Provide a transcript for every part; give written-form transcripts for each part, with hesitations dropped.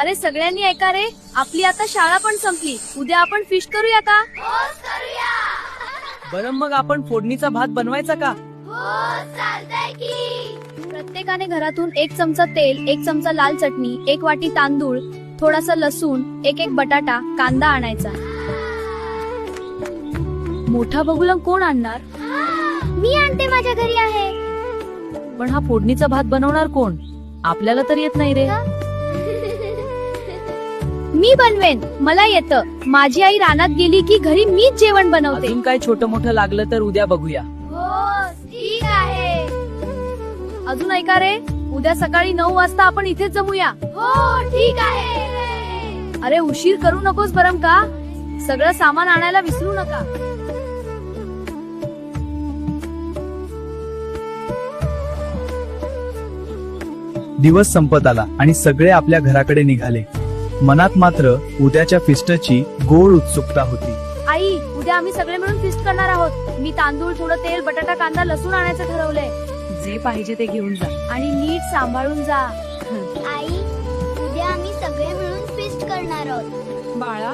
अरे सगळ्यांनी ऐका रे, आपली आता शाळा पण संपली. उद्या आपण फिश करूया का? बरं मग आपण फोडणीचा भात बनवायचा का? प्रत्येकाने घरातून 1 चमचा तेल, 1 चमचा लाल चटणी, 1 वाटी तांदूळ, थोडासा लसूण, 1 बटाटा, कांदा आणायचा. मोठा बगुला कोण आणणार? मी आणते, माझ्या घरी आहे. पण हा फोडणीचा भात बनवणार कोण? आपल्याला तर येत नाही रे. मी बनवेन, मला येतं. माझी आई रानात गेली की घरी मीच जेवण बनवते. अजून काय छोटं मोठं लागलं तर उद्या बघूया. ठीक आहे. अजून ऐका रे, उद्या सकाळी 9 वाजता आपण इथेच जमूया. हो ठीक आहे. अरे उशीर करू नकोस बरं का? सगळं सामान आणायला विसरू नका. दिवस संपत आला आणि सगळे आपल्या घराकडे निघाले. मनात मात्र उद्याच्या फिस्टची गोड उत्सुकता होती. आई, उद्या आम्ही सगळे मिळून फिस्ट करणार आहोत. मी तांदूळ, थोडं तेल, बटाटा, कांदा, लसूण आणायचं ठरवलंय. जे पाहिजे ते घेऊन जा. आणि नीट सांभाळून जा. आई, उद्या आम्ही सगळे मिळून फिस्ट करणार आहोत. बाळा,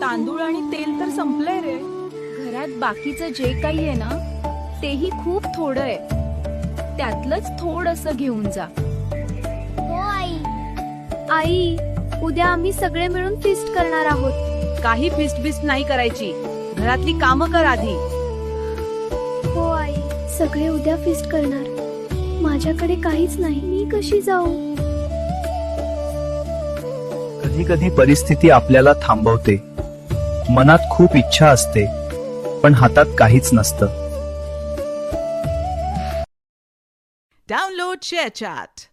तांदूळ आणि तेल तर संपलंय रे. घरात बाकीचं जे काही आहे ना, तेही खूप थोडं आहे. त्यातलंच थोडंसं घेऊन जा. हो आई. आई, उद्या आम्ही सगळे मिळून फिस्ट करणार आहोत. काही फिस्ट बिस्ट नाही करायची. घरातली कामं कर आधी. हो आई, सगळे उद्या फिस्ट करणार. माझ्याकडे काहीच नाही, मी कशी जाऊ? कधी कधी परिस्थिती आपल्याला थांबवते. मनात खूप इच्छा असते, पण हातात काहीच नसतं. Download ShareChat.